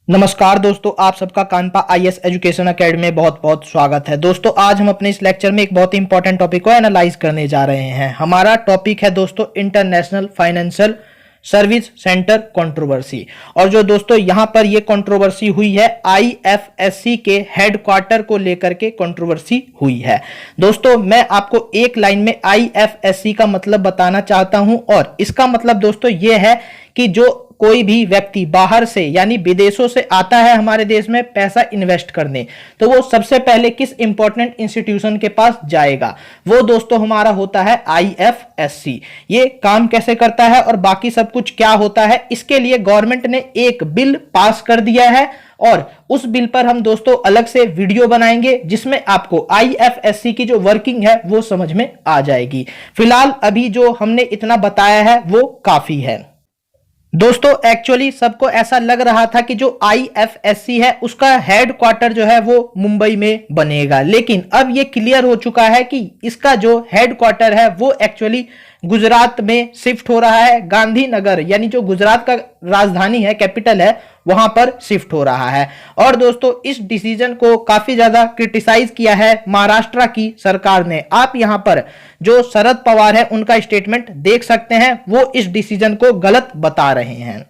नमस्कार दोस्तों, आप सबका कानपा आईएएस एजुकेशन एकेडमी में बहुत बहुत स्वागत है। दोस्तों, आज हम अपने इस लेक्चर में एक बहुत ही इंपॉर्टेंट टॉपिक को एनालाइज करने जा रहे हैं। हमारा टॉपिक है दोस्तों international financial service centre controversy. और जो दोस्तों यहाँ पर ये कंट्रोवर्सी हुई है आईएफएससी के हेडक्वार्टर को लेकर के कंट्रोवर्सी हुई है। दोस्तों, मैं आपको एक लाइन में आईएफएससी का मतलब बताना चाहता हूं, और इसका मतलब दोस्तों ये है कि जो कोई भी व्यक्ति बाहर से यानी विदेशों से आता है हमारे देश में पैसा इन्वेस्ट करने, तो वो सबसे पहले किस इंपॉर्टेंट इंस्टीट्यूशन के पास जाएगा, वो दोस्तों हमारा होता है आईएफएससी। ये काम कैसे करता है और बाकी सब कुछ क्या होता है, इसके लिए गवर्नमेंट ने एक बिल पास कर दिया है, और उस बिल पर हम दोस्तों अलग से वीडियो बनाएंगे जिसमें आपको आईएफएससी की जो वर्किंग है वो समझ में आ जाएगी। फिलहाल अभी जो हमने इतना बताया है वो काफी है। दोस्तों, एक्चुअली सबको ऐसा लग रहा था कि जो आईएफएससी है उसका हेडक्वार्टर जो है वो मुंबई में बनेगा, लेकिन अब ये क्लियर हो चुका है कि इसका जो हेडक्वार्टर है वो एक्चुअली गुजरात में शिफ्ट हो रहा है। गांधीनगर यानी जो गुजरात का राजधानी है, कैपिटल है, वहां पर शिफ्ट हो रहा है। और दोस्तों, इस डिसीजन को काफी ज्यादा क्रिटिसाइज किया है महाराष्ट्र की सरकार ने। आप यहां पर जो शरद पवार है उनका स्टेटमेंट देख सकते हैं, वो इस डिसीजन को गलत बता रहे हैं।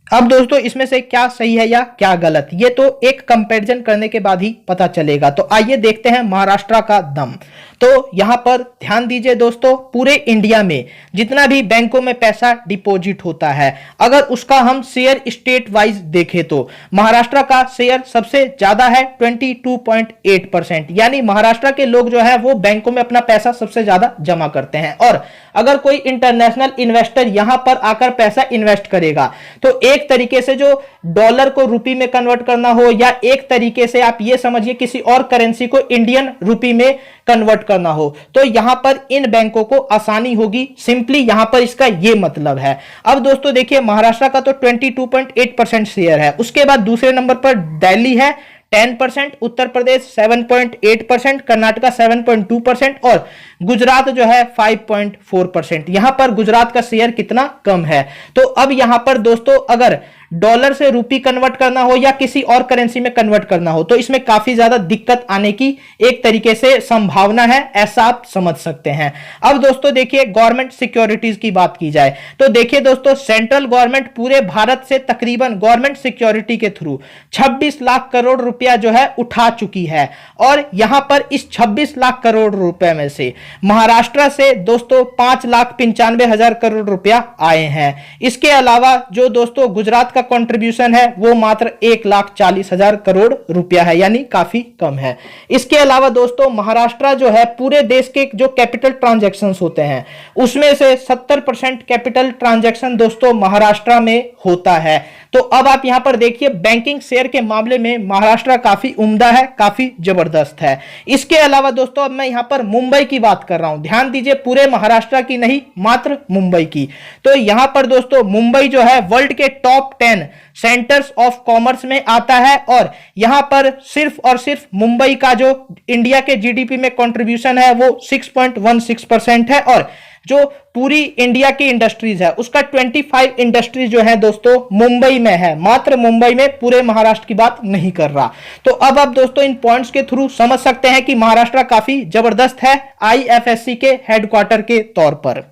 अब दोस्तों, इसमें से क्या सही है या क्या गलत, ये तो एक कंपैरिजन करने के बाद ही पता चलेगा। तो आइए देखते हैं महाराष्ट्र का दम। तो यहां पर ध्यान दीजिए दोस्तों, पूरे इंडिया में जितना भी बैंकों में पैसा डिपॉजिट होता है, अगर उसका हम शेयर स्टेट वाइज देखें तो महाराष्ट्र का शेयर सबसे ज्यादा है 22.8%। यानी महाराष्ट्र के लोग जो है वो बैंकों में अपना पैसा सबसे ज्यादा जमा करते हैं। और अगर कोई इंटरनेशनल इन्वेस्टर यहां पर आकर पैसा इन्वेस्ट करेगा, तो एक तरीके से जो डॉलर को रुपी में कन्वर्ट करना हो, या एक तरीके से आप ये समझिए किसी और करेंसी को इंडियन रुपी में कन्वर्ट करना हो, तो यहां पर इन बैंकों को आसानी होगी। सिंपली यहां पर इसका ये मतलब है। अब दोस्तों देखिए, महाराष्ट्र का तो 22.8% शेयर है। उसके बाद दूसरे नंबर पर दिल्ली है 10%, उत्तर प्रदेश 7.8%, कर्नाटका 7.2% और गुजरात जो है 5.4%। यहां पर गुजरात का शेयर कितना कम है। तो अब यहां पर दोस्तों अगर डॉलर से रुपी कन्वर्ट करना हो या किसी और करेंसी में कन्वर्ट करना हो, तो इसमें काफी ज्यादा दिक्कत आने की एक तरीके से संभावना है, ऐसा आप समझ सकते हैं। अब दोस्तों देखिए, गवर्नमेंट सिक्योरिटीज की बात की जाए तो देखिए दोस्तों, सेंट्रल गवर्नमेंट पूरे भारत से तकरीबन गवर्नमेंट सिक्योरिटी के थ्रू 26 लाख करोड़ रुपया जो है उठा चुकी है। और यहां पर इस 26 लाख करोड़ रुपए में से महाराष्ट्र से दोस्तों 5,95,000 करोड़ रुपया आए हैं। इसके अलावा जो दोस्तों गुजरात का कंट्रीब्यूशन है वो मात्र 1,40,000 करोड़ रुपया है, यानी काफी कम है। इसके अलावा दोस्तों महाराष्ट्र जो है पूरे देश के जो कैपिटल ट्रांजैक्शंस होते हैं उसमें से 70% कैपिटल ट्रांजैक्शन दोस्तों महाराष्ट्र में होता है। तो अब आप यहां पर देखिए, बैंकिंग शेयर के मामले में महाराष्ट्र काफी उम्दा है, काफी जबरदस्त है। इसके अलावा दोस्तों अब मैं यहां पर मुंबई की बात कर रहा हूं, ध्यान दीजिए, पूरे महाराष्ट्र की नहीं, मात्र मुंबई की। तो यहां पर दोस्तों मुंबई जो है वर्ल्ड के टॉप 10 सेंटर्स ऑफ कॉमर्स में आता है। और यहां पर सिर्फ और सिर्फ मुंबई का जो इंडिया के जीडीपी में कंट्रीब्यूशन है वो 6.16% है। और जो पूरी इंडिया की इंडस्ट्रीज है उसका 25 इंडस्ट्रीज जो है दोस्तों मुंबई में है, मात्र मुंबई में, पूरे महाराष्ट्र की बात नहीं कर रहा। तो अब आप दोस्तों इन पॉइंट्स के थ्रू समझ सकते हैं कि महाराष्ट्र काफी जबरदस्त है आईएफएससी के हेडक्वार्टर के तौर पर।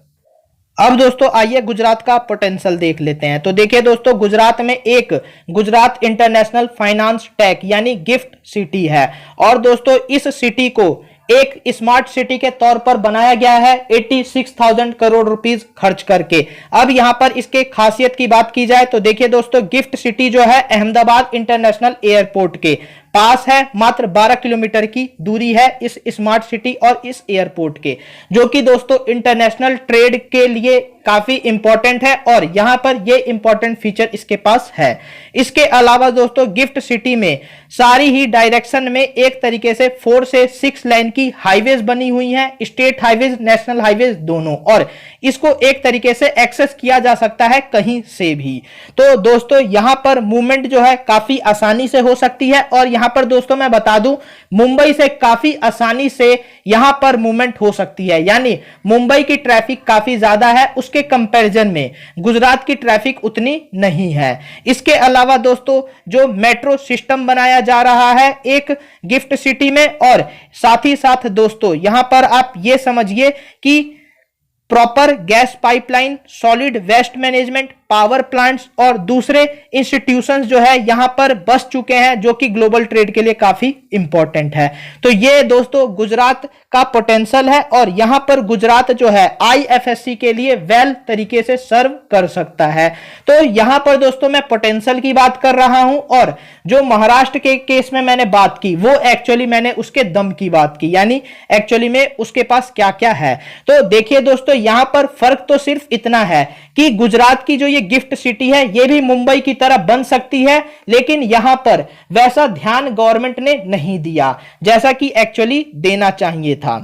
अब दोस्तों आइए गुजरात का पोटेंशियल देख लेते हैं। तो देखिए दोस्तों, गुजरात में एक गुजरात इंटरनेशनल फाइनेंस टेक यानी गिफ्ट सिटी है। और दोस्तों इस सिटी को एक स्मार्ट सिटी के तौर पर बनाया गया है 86,000 करोड़ रुपीस खर्च करके। अब यहां पर इसके खासियत की बात की जाए तो देखिए दोस्तों, गिफ्ट सिटी जो है अहमदाबाद इंटरनेशनल एयरपोर्ट के पास है, मात्र 12 किलोमीटर की दूरी है इस स्मार्ट सिटी और इस एयरपोर्ट के, जो कि दोस्तों इंटरनेशनल ट्रेड के लिए काफी इंपॉर्टेंट है। और यहां पर ये इंपॉर्टेंट फीचर इसके पास है। इसके अलावा दोस्तों गिफ्ट सिटी में सारी ही डायरेक्शन में एक तरीके से 4 से 6 लाइन की हाईवेज बनी हुई हैं, स्टेट हाईवेज, नेशनल हाईवेज दोनों, और इसको एक तरीके से एक्सेस किया जा सकता है कहीं से भी। तो दोस्तों यहां पर मूवमेंट जो है काफी आसानी से हो सकती है। और यहां पर दोस्तों मैं बता दूं, मुंबई से काफी आसानी से यहां पर मूवमेंट हो सकती है, यानी मुंबई की ट्रैफिक काफी ज्यादा है, उसके कंपैरिजन में गुजरात की ट्रैफिक उतनी नहीं है। इसके अलावा दोस्तों जो मेट्रो सिस्टम बनाया जा रहा है एक गिफ्ट सिटी में, और साथ ही साथ दोस्तों यहां पर आप यह समझिए कि proper gas pipeline, solid waste management, power plants और दूसरे इंस्टीट्यूशंस जो है यहां पर बस चुके हैं, जो कि ग्लोबल ट्रेड के लिए काफी इंपॉर्टेंट है। तो ये दोस्तों गुजरात का पोटेंशियल है, और यहां पर गुजरात जो है आईएफएससी के लिए वेल तरीके से सर्व कर सकता है। तो यहां पर दोस्तों मैं पोटेंशियल की बात कर रहा हूं, और जो महाराष्ट्र के केस में मैंने बात की वो एक्चुअली मैंने उसके दम की बात की, यानी एक्चुअली में उसके पास क्या क्या है। तो देखिए दोस्तों यहां पर फर्क तो सिर्फ इतना है कि गुजरात की जो ये गिफ्ट सिटी है ये भी मुंबई की तरह बन सकती है, लेकिन यहां पर वैसा ध्यान गवर्नमेंट ने नहीं दिया जैसा कि एक्चुअली देना चाहिए था।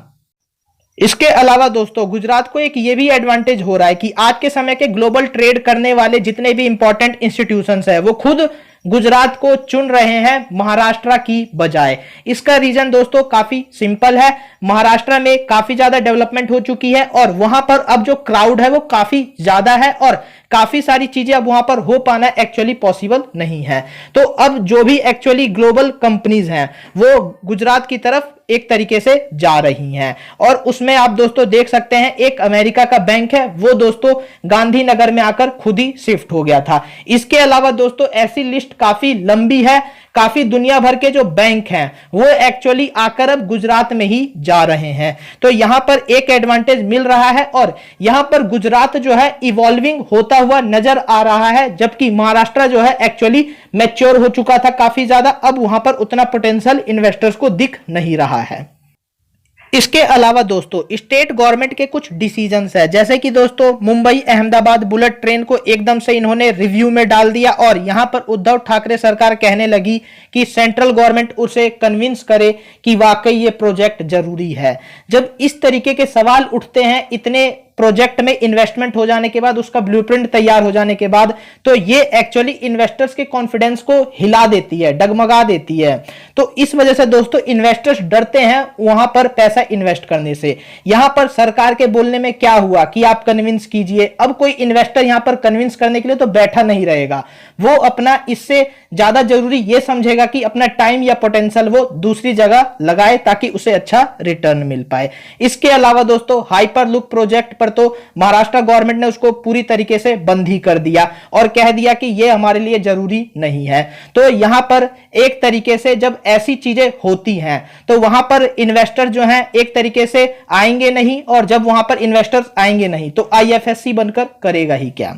इसके अलावा दोस्तों गुजरात को एक ये भी एडवांटेज हो रहा है कि आज के समय के ग्लोबल ट्रेड करने वाले जितने भी इंपॉर्टेंट इंस्टीट्यूशंस है वो खुद गुजरात को चुन रहे हैं महाराष्ट्र की बजाय। इसका रीजन दोस्तों काफी सिंपल है, महाराष्ट्र में काफी ज्यादा डेवलपमेंट हो चुकी है, और वहां पर अब जो क्राउड है वो काफी ज्यादा है, और काफी सारी चीजें अब वहां पर हो पाना एक्चुअली पॉसिबल नहीं है। तो अब जो भी एक्चुअली ग्लोबल कंपनीज हैं वो गुजरात की तरफ एक तरीके से जा रही हैं, और उसमें आप दोस्तों देख सकते हैं एक अमेरिका का बैंक है वो दोस्तों गांधीनगर में आकर खुद ही शिफ्ट हो गया था। इसके अलावा दोस्तों ऐसी लिस्ट काफी लंबी है, काफी दुनिया भर के जो बैंक हैं वो एक्चुअली आकर अब गुजरात में ही जा रहे हैं। तो यहां पर एक एडवांटेज मिल रहा है, और यहां पर गुजरात जो है इवॉल्विंग होता हुआ नजर आ रहा है, जबकि महाराष्ट्र जो है एक्चुअली मैच्योर हो चुका था काफी ज्यादा, अब वहां पर उतना पोटेंशियल इन्वेस्टर्स को दिख नहीं रहा है। इसके अलावा दोस्तों स्टेट गवर्नमेंट के कुछ डिसीजंस है, जैसे कि दोस्तों मुंबई अहमदाबाद बुलेट ट्रेन को एकदम से इन्होंने रिव्यू में डाल दिया, और यहां पर उद्धव ठाकरे सरकार कहने लगी कि सेंट्रल गवर्नमेंट उसे कन्विंस करे कि वाकई ये प्रोजेक्ट जरूरी है। जब इस तरीके के सवाल उठते हैं इतने प्रोजेक्ट में इन्वेस्टमेंट हो जाने के बाद, उसका ब्लूप्रिंट तैयार हो जाने के बाद, तो ये एक्चुअली इन्वेस्टर्स के कॉन्फिडेंस को हिला देती है, डगमगा देती है। तो इस वजह से दोस्तों इन्वेस्टर्स डरते हैं वहां पर पैसा इन्वेस्ट करने से। यहां पर सरकार के बोलने में क्या हुआ कि आप कन्विंस कीजिए, अब कोई इन्वेस्टर यहां पर कन्विंस करने के लिए तो बैठा नहीं रहेगा, वो अपना इससे ज्यादा जरूरी ये समझेगा कि अपना टाइम या पोटेंशियल वो दूसरी जगह लगाए ताकि उसे अच्छा रिटर्न मिल पाए। इसके अलावा दोस्तों हाइपर लूप प्रोजेक्ट पर तो महाराष्ट्र गवर्नमेंट ने उसको पूरी तरीके से बंद ही कर दिया और कह दिया कि यह हमारे लिए जरूरी नहीं है। तो यहां पर एक तरीके से जब ऐसी चीजें होती हैं तो वहां पर इन्वेस्टर जो हैं एक तरीके से आएंगे नहीं, और जब वहां पर इन्वेस्टर्स आएंगे नहीं तो आईएफएससी बनकर करेगा ही क्या।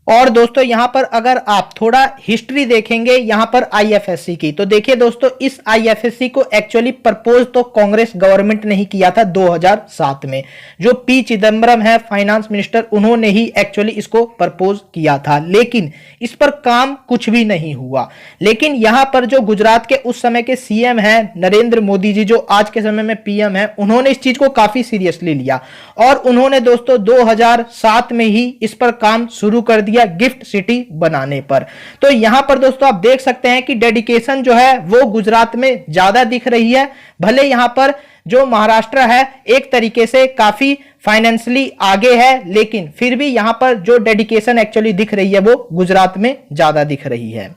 और दोस्तों यहां पर अगर आप थोड़ा हिस्ट्री देखेंगे यहां पर आईएफएससी की, तो देखिए दोस्तों इस आईएफएससी को एक्चुअली प्रपोज तो कांग्रेस गवर्नमेंट ने ही किया था 2007 में। जो पी चिदम्बरम है फाइनेंस मिनिस्टर, उन्होंने ही एक्चुअली इसको प्रपोज किया था, लेकिन इस पर काम कुछ भी नहीं हुआ। लेकिन यहां पर जो गुजरात के उस समय के सीएम हैं नरेंद्र मोदी जी, जो आज के समय में पीएम है, उन्होंने इस चीज को काफी सीरियसली लिया, और उन्होंने दोस्तों 2007 में ही इस पर काम शुरू कर दिया गिफ्ट सिटी बनाने पर। तो यहां पर दोस्तों आप देख सकते हैं कि डेडिकेशन जो है वो गुजरात में ज्यादा दिख रही है। भले यहां पर जो महाराष्ट्र है एक तरीके से काफी फाइनेंशियली आगे है, लेकिन फिर भी यहां पर जो डेडिकेशन एक्चुअली दिख रही है वो गुजरात में ज्यादा दिख रही है।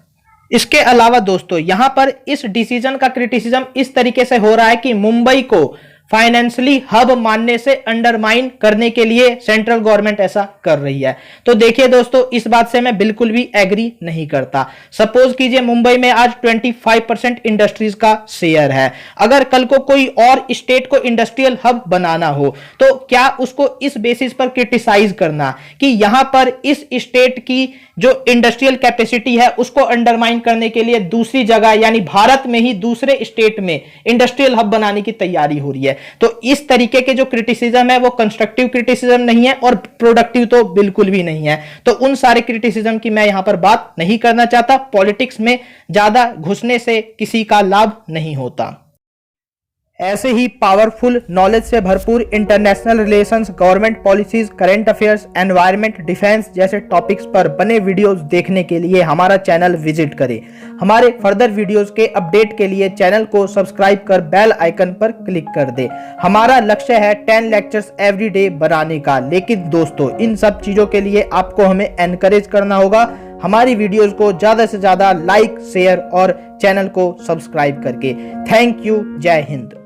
इसके अलावा दोस्तों यहां पर इस डिसीजन का क्रिटिसिज्म इस तरीके से हो रहा है कि मुंबई को फाइनेंशियली हब मानने से अंडरमाइन करने के लिए सेंट्रल गवर्नमेंट ऐसा कर रही है। तो देखिए दोस्तों इस बात से मैं बिल्कुल भी एग्री नहीं करता। सपोज कीजिए मुंबई में आज 25% इंडस्ट्रीज का शेयर है, अगर कल को कोई और स्टेट को इंडस्ट्रियल हब बनाना हो तो क्या उसको इस बेसिस पर क्रिटिसाइज करना कि यहां पर इस स्टेट की जो इंडस्ट्रियल कैपेसिटी है उसको अंडरमाइन करने के लिए दूसरी जगह यानी भारत में ही दूसरे स्टेट में इंडस्ट्रियल हब बनाने की तैयारी हो रही है। तो इस तरीके के जो क्रिटिसिज्म है वो कंस्ट्रक्टिव क्रिटिसिज्म नहीं है और प्रोडक्टिव तो बिल्कुल भी नहीं है। तो उन सारे क्रिटिसिज्म की मैं यहां पर बात नहीं करना चाहता। पॉलिटिक्स में ज्यादा घुसने से किसी का लाभ नहीं होता। ऐसे ही पावरफुल नॉलेज से भरपूर international relations, government policies, current affairs, environment, defence जैसे टॉपिक्स पर बने वीडियोस देखने के लिए हमारा चैनल विजिट करें। हमारे फर्दर वीडियोस के अपडेट के लिए चैनल को सब्सक्राइब कर बेल आइकन पर क्लिक कर दे। हमारा लक्ष्य है 10 लेक्चर्स एवरी डे बनाने का, लेकिन दोस्तों इन सब चीजों के लिए आपको हमें एनकरेज करना होगा हमारी वीडियोस को ज्यादा से ज्यादा लाइक, शेयर और चैनल को सब्सक्राइब करके। Thank you. जय हिंद।